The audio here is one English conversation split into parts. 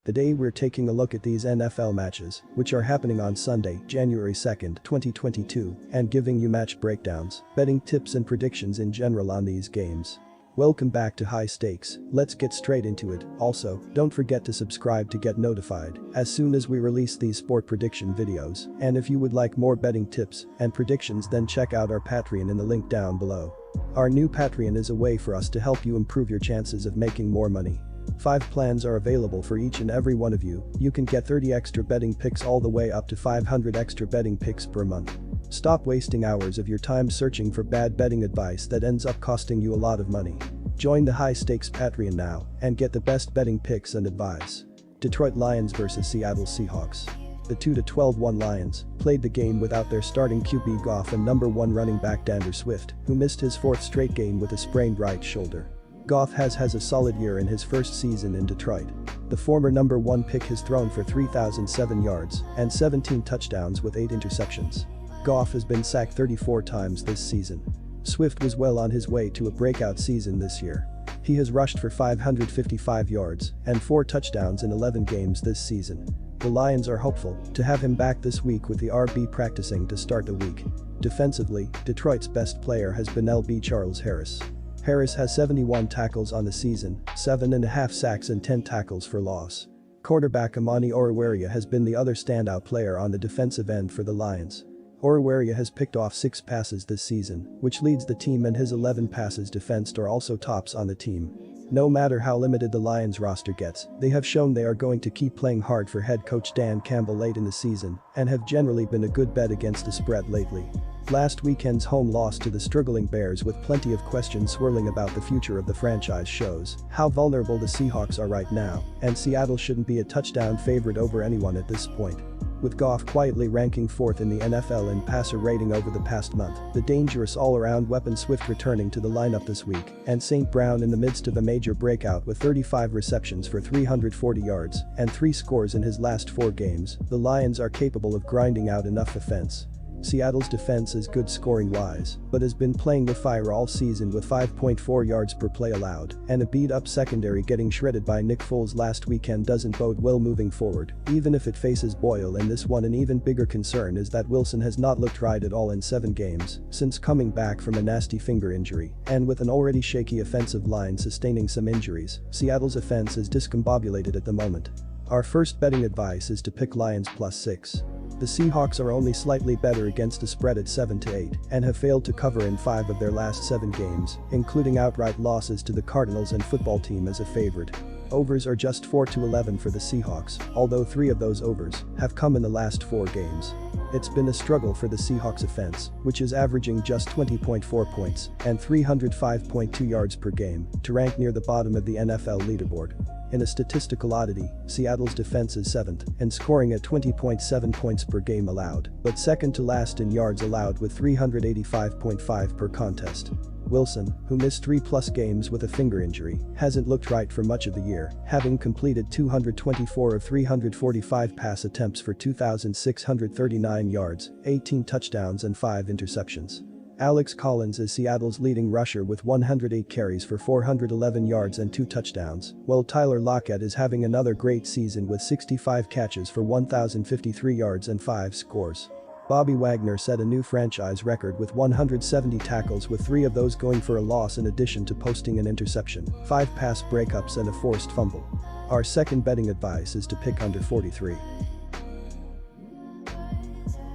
Today we're taking a look at these NFL matches, which are happening on Sunday, January 2nd, 2022, and giving you match breakdowns, betting tips and predictions in general on these games. Welcome back to High Stakes, let's get straight into it. Also, don't forget to subscribe to get notified as soon as we release these sport prediction videos, and if you would like more betting tips and predictions, then check out our Patreon in the link down below. Our new Patreon is a way for us to help you improve your chances of making more money. 5 plans are available for each and every one of you. You can get 30 extra betting picks all the way up to 500 extra betting picks per month. Stop wasting hours of your time searching for bad betting advice that ends up costing you a lot of money. Join the High Stakes Patreon now and get the best betting picks and advice. Detroit Lions vs Seattle Seahawks. The 2-12-1 Lions played the game without their starting QB Goff and number 1 running back DeAndre Swift, who missed his 4th straight game with a sprained right shoulder. Goff has a solid year in his first season in Detroit. The former number 1 pick has thrown for 3,007 yards and 17 touchdowns with 8 interceptions. Goff has been sacked 34 times this season. Swift was well on his way to a breakout season this year. He has rushed for 555 yards and 4 touchdowns in 11 games this season. The Lions are hopeful to have him back this week with the RB practicing to start the week. Defensively, Detroit's best player has been LB Charles Harris. Harris has 71 tackles on the season, 7.5 sacks and 10 tackles for loss. Quarterback Amani Oruwariye has been the other standout player on the defensive end for the Lions. Oruwariye has picked off 6 passes this season, which leads the team, and his 11 passes defensed are also tops on the team. No matter how limited the Lions roster gets, they have shown they are going to keep playing hard for head coach Dan Campbell late in the season and have generally been a good bet against the spread lately. Last weekend's home loss to the struggling Bears with plenty of questions swirling about the future of the franchise shows how vulnerable the Seahawks are right now, and Seattle shouldn't be a touchdown favorite over anyone at this point. With Goff quietly ranking 4th in the NFL in passer rating over the past month, the dangerous all-around weapon Swift returning to the lineup this week, and St. Brown in the midst of a major breakout with 35 receptions for 340 yards and 3 scores in his last 4 games, the Lions are capable of grinding out enough offense. Seattle's defense is good scoring-wise, but has been playing with fire all season with 5.4 yards per play allowed, and a beat-up secondary getting shredded by Nick Foles last weekend doesn't bode well moving forward, even if it faces Boyle in this one. An even bigger concern is that Wilson has not looked right at all in 7 games since coming back from a nasty finger injury, and with an already shaky offensive line sustaining some injuries, Seattle's offense is discombobulated at the moment. Our first betting advice is to pick Lions +6. The Seahawks are only slightly better against the spread at 7-8 and have failed to cover in 5 of their last 7 games, including outright losses to the Cardinals and football team as a favorite. Overs are just 4-11 for the Seahawks, although 3 of those overs have come in the last 4 games. It's been a struggle for the Seahawks offense, which is averaging just 20.4 points and 305.2 yards per game, to rank near the bottom of the NFL leaderboard. In a statistical oddity, Seattle's defense is 7th and scoring at 20.7 points per game allowed, but 2nd to last in yards allowed with 385.5 per contest. Wilson, who missed 3+ games with a finger injury, hasn't looked right for much of the year, having completed 224 of 345 pass attempts for 2,639 yards, 18 touchdowns and 5 interceptions. Alex Collins is Seattle's leading rusher with 108 carries for 411 yards and 2 touchdowns, while Tyler Lockett is having another great season with 65 catches for 1,053 yards and 5 scores. Bobby Wagner set a new franchise record with 170 tackles, with 3 of those going for a loss, in addition to posting an interception, 5 pass breakups and a forced fumble. Our second betting advice is to pick under 43.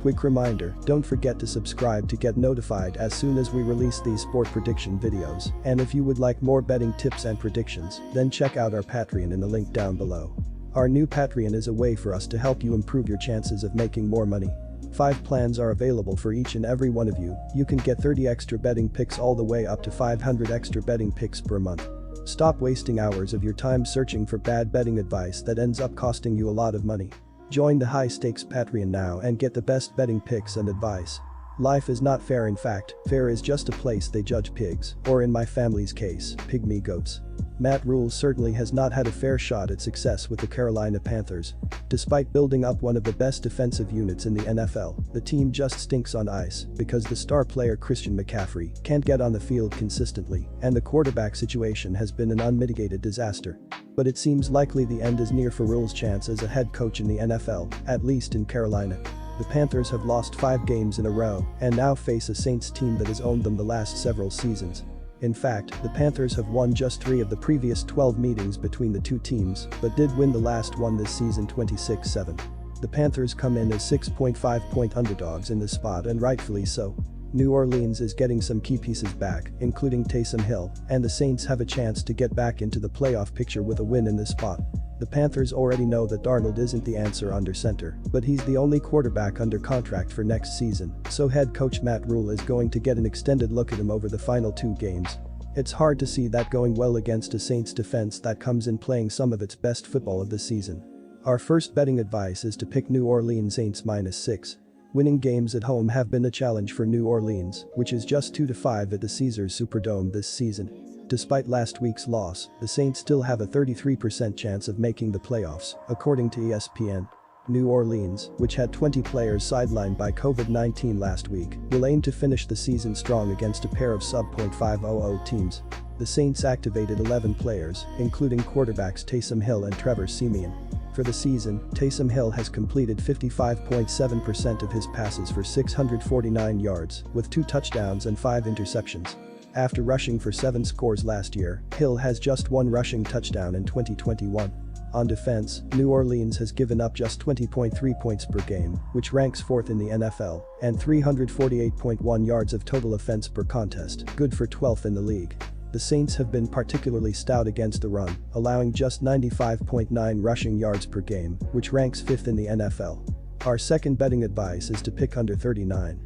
Quick reminder, don't forget to subscribe to get notified as soon as we release these sport prediction videos, and if you would like more betting tips and predictions, then check out our Patreon in the link down below. Our new Patreon is a way for us to help you improve your chances of making more money. 5 plans are available for each and every one of you. You can get 30 extra betting picks all the way up to 500 extra betting picks per month. Stop wasting hours of your time searching for bad betting advice that ends up costing you a lot of money. Join the High Stakes Patreon now and get the best betting picks and advice. Life is not fair. In fact, fair is just a place they judge pigs, or in my family's case, pygmy goats. Matt Rule certainly has not had a fair shot at success with the Carolina Panthers. Despite building up one of the best defensive units in the NFL, the team just stinks on ice because the star player Christian McCaffrey can't get on the field consistently, and the quarterback situation has been an unmitigated disaster. But it seems likely the end is near for Rule's chance as a head coach in the NFL, at least in Carolina. The Panthers have lost 5 games in a row and now face a Saints team that has owned them the last several seasons. In fact, the Panthers have won just 3 of the previous 12 meetings between the two teams, but did win the last one this season 26-7. The Panthers come in as 6.5-point underdogs in this spot, and rightfully so. New Orleans is getting some key pieces back, including Taysom Hill, and the Saints have a chance to get back into the playoff picture with a win in this spot. The Panthers already know that Darnold isn't the answer under center, but he's the only quarterback under contract for next season, so head coach Matt Rule is going to get an extended look at him over the final 2 games. It's hard to see that going well against a Saints defense that comes in playing some of its best football of the season. Our first betting advice is to pick New Orleans Saints -6. Winning games at home have been a challenge for New Orleans, which is just 2-5 at the Caesars Superdome this season. Despite last week's loss, the Saints still have a 33% chance of making the playoffs, according to ESPN. New Orleans, which had 20 players sidelined by COVID-19 last week, will aim to finish the season strong against a pair of sub-.500 teams. The Saints activated 11 players, including quarterbacks Taysom Hill and Trevor Siemian. For the season, Taysom Hill has completed 55.7% of his passes for 649 yards, with 2 touchdowns and 5 interceptions. After rushing for 7 scores last year, Hill has just 1 rushing touchdown in 2021. On defense, New Orleans has given up just 20.3 points per game, which ranks 4th in the NFL, and 348.1 yards of total offense per contest, good for 12th in the league. The Saints have been particularly stout against the run, allowing just 95.9 rushing yards per game, which ranks 5th in the NFL. Our second betting advice is to pick under 39.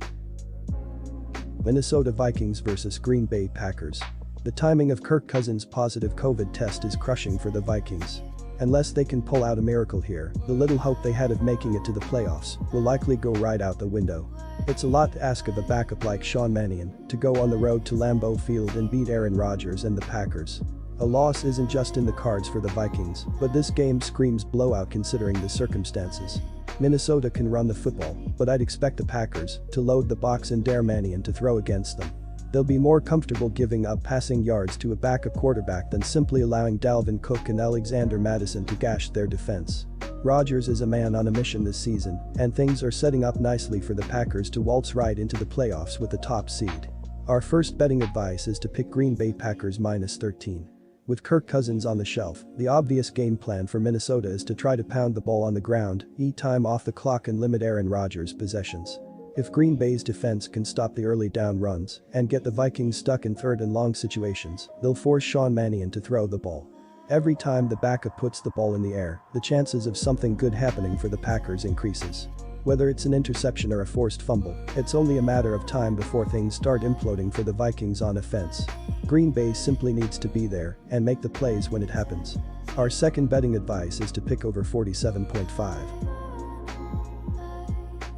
Minnesota Vikings vs Green Bay Packers. The timing of Kirk Cousins' positive COVID test is crushing for the Vikings. Unless they can pull out a miracle here, the little hope they had of making it to the playoffs will likely go right out the window. It's a lot to ask of a backup like Sean Mannion to go on the road to Lambeau Field and beat Aaron Rodgers and the Packers. A loss isn't just in the cards for the Vikings, but this game screams blowout considering the circumstances. Minnesota can run the football, but I'd expect the Packers to load the box and dare Mannion to throw against them. They'll be more comfortable giving up passing yards to a backup quarterback than simply allowing Dalvin Cook and Alexander Mattison to gash their defense. Rodgers is a man on a mission this season, and things are setting up nicely for the Packers to waltz right into the playoffs with the top seed. Our first betting advice is to pick Green Bay Packers -13. With Kirk Cousins on the shelf, the obvious game plan for Minnesota is to try to pound the ball on the ground, eat time off the clock and limit Aaron Rodgers' possessions. If Green Bay's defense can stop the early down runs and get the Vikings stuck in 3rd and long situations, they'll force Sean Mannion to throw the ball. Every time the backup puts the ball in the air, the chances of something good happening for the Packers increases. Whether it's an interception or a forced fumble, it's only a matter of time before things start imploding for the Vikings on offense. Green Bay simply needs to be there and make the plays when it happens. Our second betting advice is to pick over 47.5.